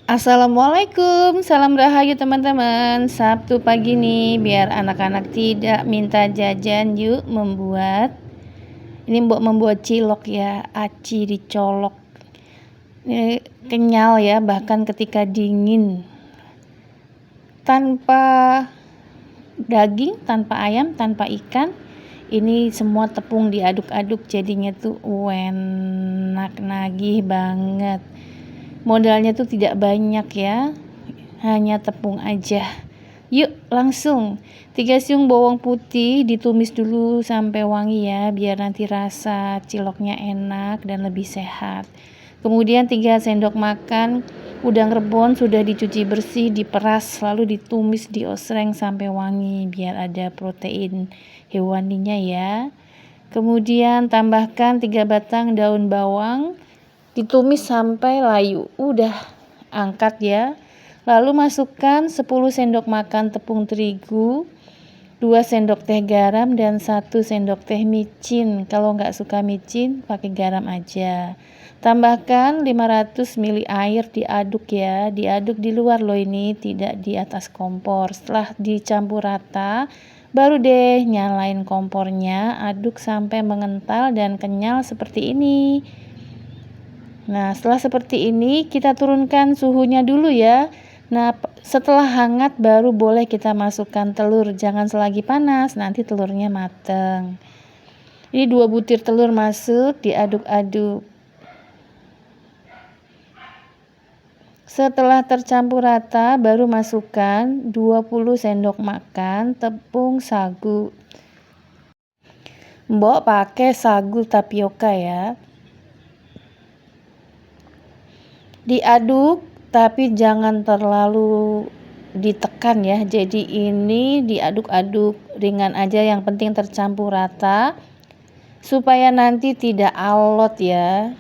Assalamualaikum, salam rahayu teman-teman. Sabtu pagi nih, biar anak-anak tidak minta jajan, yuk membuat cilok ya, aci dicolok. Ini kenyal ya, bahkan ketika dingin. Tanpa daging, tanpa ayam, tanpa ikan. Ini semua tepung diaduk-aduk jadinya tuh enak, nagih banget. Modalnya tuh tidak banyak ya, hanya tepung aja. Yuk langsung 3 siung bawang putih ditumis dulu sampai wangi ya, biar nanti rasa ciloknya enak dan lebih sehat. Kemudian 3 sendok makan udang rebon sudah dicuci bersih, diperas lalu ditumis diosreng sampai wangi biar ada protein hewaninya ya. Kemudian tambahkan 3 batang daun bawang ditumis sampai layu. Udah angkat ya. Lalu masukkan 10 sendok makan tepung terigu, 2 sendok teh garam dan 1 sendok teh micin. Kalau nggak suka micin pakai garam aja. Tambahkan 500 ml air, diaduk ya. Diaduk di luar loh ini, tidak di atas kompor. Setelah dicampur rata, baru deh nyalain kompornya, aduk sampai mengental dan kenyal seperti ini. Nah, setelah seperti ini kita turunkan suhunya dulu ya. Nah, setelah hangat baru boleh kita masukkan telur. Jangan selagi panas, nanti telurnya mateng. Ini 2 butir telur masuk, diaduk-aduk. Setelah tercampur rata, baru masukkan 20 sendok makan tepung sagu. Mbok pakai sagu tapioka ya. Diaduk tapi jangan terlalu ditekan ya, jadi ini diaduk-aduk ringan aja, yang penting tercampur rata supaya nanti tidak alot ya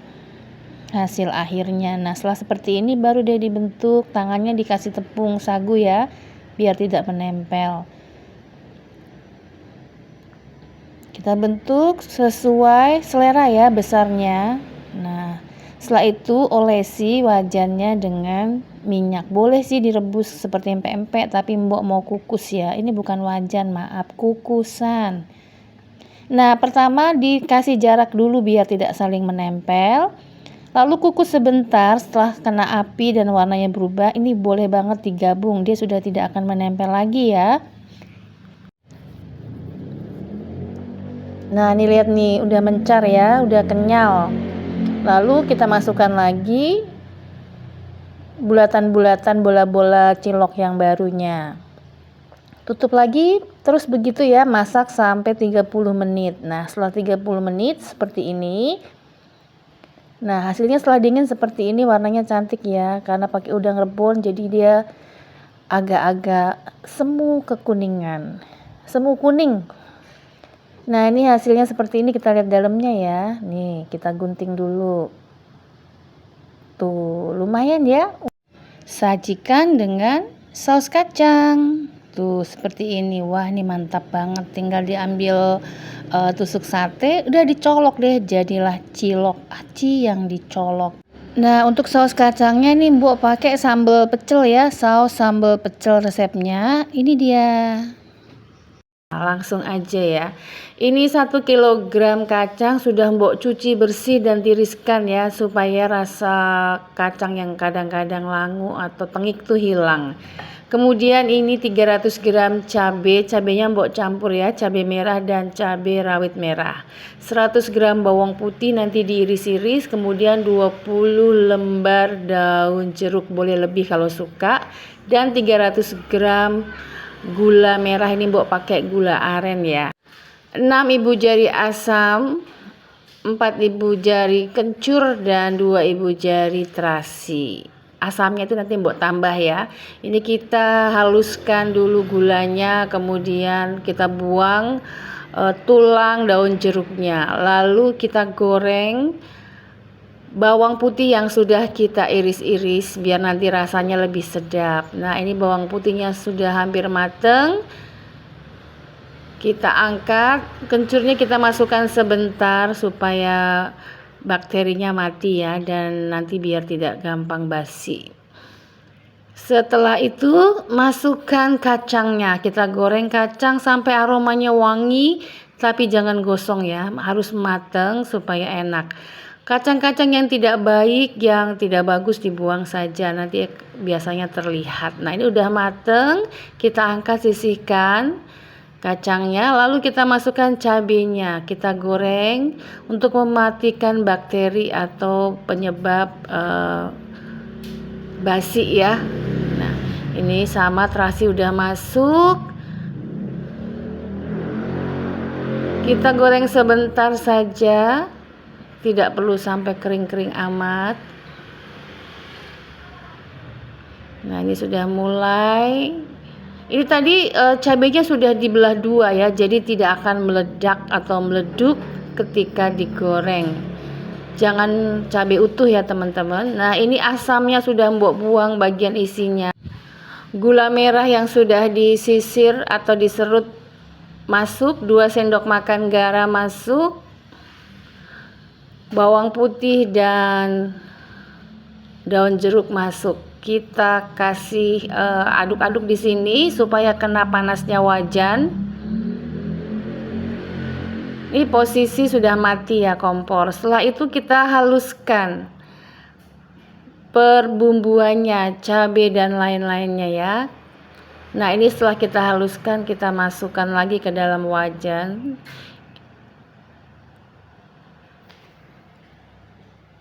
hasil akhirnya. Nah, setelah seperti ini baru dia dibentuk, tangannya dikasih tepung sagu ya biar tidak menempel. Kita bentuk sesuai selera ya besarnya. Nah, setelah itu olesi wajannya dengan minyak. Boleh sih direbus seperti empek-empek, tapi mbok mau kukus ya. Ini bukan wajan, maaf, kukusan. Nah, pertama dikasih jarak dulu biar tidak saling menempel. Lalu kukus sebentar, setelah kena api dan warnanya berubah, ini boleh banget digabung. Dia sudah tidak akan menempel lagi ya. Nah, ini lihat nih, udah mencar ya, udah kenyal. Lalu kita masukkan lagi bulatan-bulatan bola-bola cilok yang barunya. Tutup lagi, terus begitu ya, masak sampai 30 menit. Nah, setelah 30 menit seperti ini. Nah, hasilnya setelah dingin seperti ini, warnanya cantik ya, karena pakai udang rebon jadi dia agak-agak semu kekuningan. Semu kuning. Nah, ini hasilnya seperti ini, kita lihat dalamnya ya. Nih, kita gunting dulu. Tuh, lumayan ya. Sajikan dengan saus kacang. Tuh, seperti ini. Wah, ini mantap banget. Tinggal diambil tusuk sate, udah dicolok deh. Jadilah cilok aci yang dicolok. Nah, untuk saus kacangnya nih Mbok pakai sambal pecel ya. Saus sambal pecel resepnya. Ini dia. Langsung aja ya. Ini 1 kilogram kacang sudah Mbok cuci bersih dan tiriskan ya, supaya rasa kacang yang kadang-kadang langu atau tengik tuh hilang. Kemudian ini 300 gram cabenya Mbok campur ya, cabai merah dan cabai rawit merah. 100 gram bawang putih nanti diiris-iris, kemudian 20 lembar daun jeruk, boleh lebih kalau suka, dan 300 gram gula merah, ini Mbok pakai gula aren ya. 6 ibu jari asam, 4 ibu jari kencur dan 2 ibu jari terasi. Asamnya itu nanti Mbok tambah ya. Ini kita haluskan dulu gulanya, kemudian kita buang tulang daun jeruknya. Lalu kita goreng bawang putih yang sudah kita iris-iris biar nanti rasanya lebih sedap. Nah, ini bawang putihnya sudah hampir mateng. Kita angkat, kencurnya kita masukkan sebentar supaya bakterinya mati ya, dan nanti biar tidak gampang basi. Setelah itu masukkan kacangnya. Kita goreng kacang sampai aromanya wangi, tapi jangan gosong ya, harus mateng supaya enak. Kacang-kacang yang tidak baik, yang tidak bagus dibuang saja, nanti biasanya terlihat. Nah, ini udah mateng, kita angkat sisihkan kacangnya, lalu kita masukkan cabenya. Kita goreng untuk mematikan bakteri atau penyebab basi ya. Nah, ini sama terasi udah masuk. Kita goreng sebentar saja, tidak perlu sampai kering-kering amat. Nah, ini sudah mulai. Ini tadi cabenya sudah dibelah dua ya, jadi tidak akan meledak atau meleduk ketika digoreng. Jangan cabai utuh ya teman-teman. Nah, ini asamnya sudah mbok buang bagian isinya. Gula merah yang sudah disisir atau diserut masuk, 2 sendok makan garam masuk, bawang putih dan daun jeruk masuk. Kita kasih aduk-aduk di sini supaya kena panasnya wajan. Ini posisi sudah mati ya kompor. Setelah itu kita haluskan perbumbuannya, cabai dan lain-lainnya ya. Nah, ini setelah kita haluskan, kita masukkan lagi ke dalam wajan.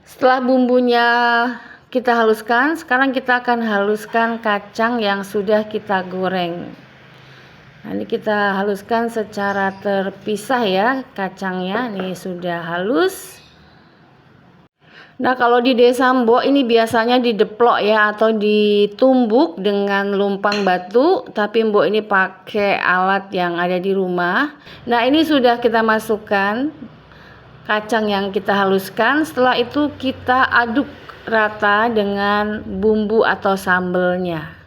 Setelah bumbunya kita haluskan, sekarang kita akan haluskan kacang yang sudah kita goreng. Nah, ini kita haluskan secara terpisah ya kacangnya. Nih sudah halus. Nah, kalau di desa Mbok ini biasanya dideplok ya atau ditumbuk dengan lumpang batu, tapi Mbok ini pakai alat yang ada di rumah. Nah, ini sudah kita masukkan kacang yang kita haluskan. Setelah itu kita aduk rata dengan bumbu atau sambelnya.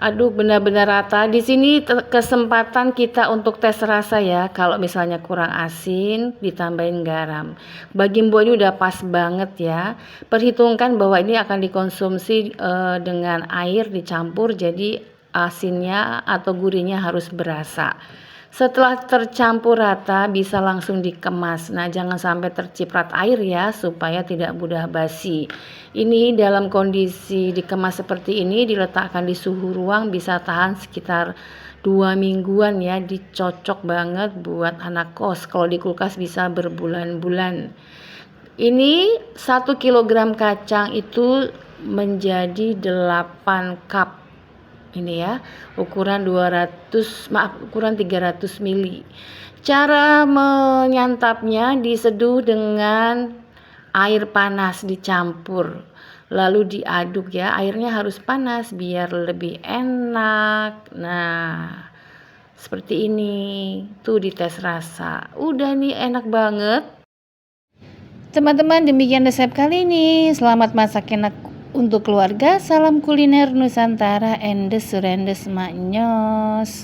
Aduk benar-benar rata. Di sini kesempatan kita untuk tes rasa ya. Kalau misalnya kurang asin, ditambahin garam. Bagi Mbok ini udah pas banget ya. Perhitungkan bahwa ini akan dikonsumsi dengan air dicampur, jadi asinnya atau gurihnya harus berasa. Setelah tercampur rata, bisa langsung dikemas. Nah, jangan sampai terciprat air ya, supaya tidak mudah basi. Ini dalam kondisi dikemas seperti ini, diletakkan di suhu ruang, bisa tahan sekitar 2 mingguan ya. Dicocok banget buat anak kos. Kalau di kulkas bisa berbulan-bulan. Ini 1 kg kacang itu menjadi 8 cup. Ini ya, ukuran 300 mili. Cara menyantapnya diseduh dengan air panas dicampur, lalu diaduk ya. Airnya harus panas biar lebih enak. Nah, seperti ini. Tuh dites rasa. Udah nih enak banget. Teman-teman, demikian resep kali ini. Selamat masak enak untuk keluarga. Salam kuliner Nusantara, endes surendes maknyos.